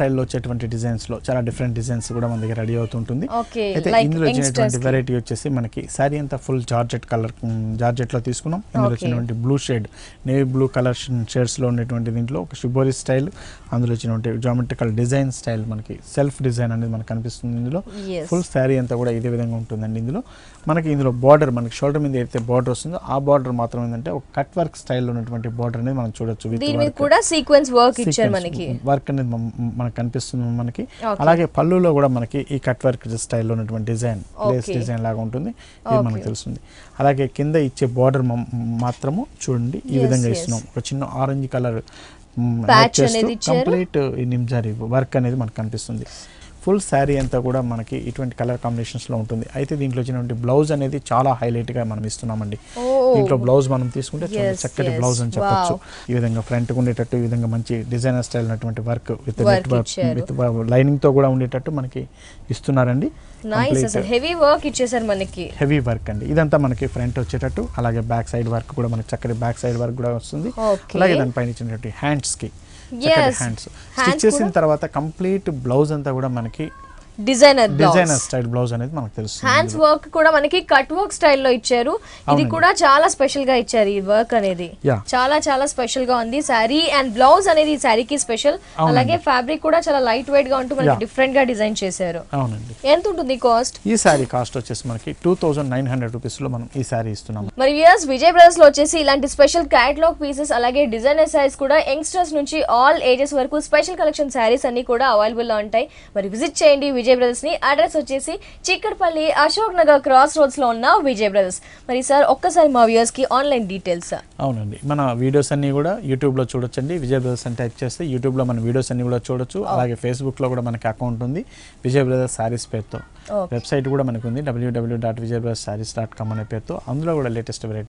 స్టైల్లో వచ్చేటువంటి డిజైన్స్ లో చాలా డిఫరెంట్ డిజైన్స్ కూడా మన దగ్గర రెడీ అవుతుంటుంది. ఓకే అయితే లైక్ ఇందులో వచ్చినటువంటి యంగ్స్టర్స్ వెరైటీ వచ్చేసి మనకి సారీ అంతా ఫుల్ జార్జెట్ కలర్ జార్జెట్ లో తీసుకున్నాం. ఇందులో వచ్చినటువంటి blue shade navy blue colour shades లో ఉన్నటువంటి దీంట్లో ఒక షిబోరి స్టైల్, అందులో వచ్చినటువంటి జామెట్రికల్ డిజైన్ స్టైల్ మనకి సెల్ఫ్ డిజైన్ అనేది మనకు కనిపిస్తుంది. ఇందులో ఫుల్ శారీ అంతా కూడా ఇదే విధంగా ఉంటుందండి. ఇందులో బార్డర్ మనకి షోల్డర్ మీద అయితే బార్డర్ వస్తుందో ఆ బార్డర్ మాత్రం ఏంటంటే ఒక కట్ వర్క్ స్టైల్లో ఉన్నటువంటి బార్డర్ అనేది మనం చూడొచ్చు. దీని మీద కూడా సీక్వెన్స్ వర్క్ ఇచ్చారు మనకి, వర్క్ అనేది మనకు కనిపిస్తుంది మనకి. అలాగే పళ్ళులో కూడా మనకి ఈ కట్ వర్క్ స్టైల్లో ఉన్నటువంటి డిజైన్ లేస్ డిజైన్ లాగా ఉంటుంది, ఇది మనకు తెలుస్తుంది. అలాగే కింద ఇచ్చే బార్డర్ మాత్రము చూడండి ఈ విధంగా ఇస్తున్నాం. ఒక చిన్న ఆరెంజ్ కలర్ కంప్లీట్ నిమ్జారీ వర్క్ అనేది మనకు కనిపిస్తుంది. ఫుల్ శారీ అంతా కూడా మనకి ఇటువంటి కలర్ కాంబినేషన్స్లో ఉంటుంది. అయితే దీంట్లో వచ్చినటువంటి బ్లౌజ్ అనేది చాలా హైలైట్గా మనం ఇస్తున్నామండి. దీంట్లో బ్లౌజ్ మనం తీసుకుంటే చాలా చక్కటి బ్లౌజ్ అని చెప్పొచ్చు. ఈ విధంగా ఫ్రంట్ ఉండేటట్టు ఈ విధంగా మంచి డిజైనర్ స్టైల్ ఉన్నటువంటి వర్క్ విత్ లైనింగ్ తో కూడా ఉండేటట్టు మనకి ఇస్తున్నారండి. హెవీ వర్క్ ఇచ్చేసారు మనకి, హెవీ వర్క్ అండి. ఇదంతా మనకి ఫ్రంట్ వచ్చేటట్టు, అలాగే బ్యాక్ సైడ్ వర్క్ కూడా మనకి చక్కటి బ్యాక్ సైడ్ వర్క్ కూడా వస్తుంది. అలాగే దానిపైన ఇచ్చినటువంటి హ్యాండ్స్ కి హ్యాండ్స్ స్టిచ్ చేసిన తర్వాత కంప్లీట్ బ్లౌజ్ అంతా కూడా మనకి డిజైనర్ స్టైల్ బ్లౌజ్ అనేది మనకు తెలుస్తుంది. హ్యాండ్స్ వర్క్ కూడా మనకి కట్ వర్క్ స్టైల్లో ఇచ్చారు. ఇది కూడా చాలా స్పెషల్ గా ఇచ్చారు. ఈ వర్క్ అనేది చాలా చాలా స్పెషల్ గా ఉంది. శారీ అండ్ బ్లౌజ్ అనేది ఈ శారీకి స్పెషల్. అలాగే ఫ్యాబ్రిక్ కూడా చాలా లైట్ వెయిట్ గా ఉంటూ మనకి డిఫరెంట్ గా డిజైన్ చేశారు. అవునండి. ఎంత ఉంటుంది కాస్ట్? ఈ శారీ కాస్ట్ వచ్చేసి మనకి 2900 రూపీస్ లో మనం ఈ శారీ ఇస్తున్నాం. మరి వ్యూయర్స్, విజయ్ బ్రదర్స్ లో వచ్చేసి ఇలాంటి స్పెషల్ క్యాటలాగ్ పీసెస్ అలాగే డిజైనర్ శారీస్ కూడా యంగ్స్టర్స్ నుంచి ఆల్ ఏజెస్ వరకు స్పెషల్ కలెక్షన్ శారీస్ అన్ని కూడా అవైలబుల్ గా ఉంటాయి. మరి విజిట్ చేయండి విజయ్ బ్రదర్స్ ని. అడ్రస్ వచ్చేసి చిక్కడపల్లి అశోక్ నగర్ క్రాస్ రోడ్స్ లో ఉన్న విజయ్ బ్రదర్స్. మరి సార్ ఒక్కసారి మా వ్యూయర్స్ కి ఆన్లైన్ డీటెయిల్స్. అవునండి, మన వీడియోస్ అన్ని కూడా యూట్యూబ్ లో చూడొచ్చండి. విజయ్ బ్రదర్స్ అని టైప్ చేస్తే యూట్యూబ్ లో మన వీడియోస్ అన్ని కూడా చూడొచ్చు. అలాగే ఫేస్బుక్ లో కూడా మనకి అకౌంట్ ఉంది విజయ్ బ్రదర్స్ సారీస్ పేరుతో. వెబ్సైట్ కూడా మనకు ఉంది www.vijaybrothersarees.com అనే పేరుతో. అందులో కూడా లేటెస్ట్ వెరైటీ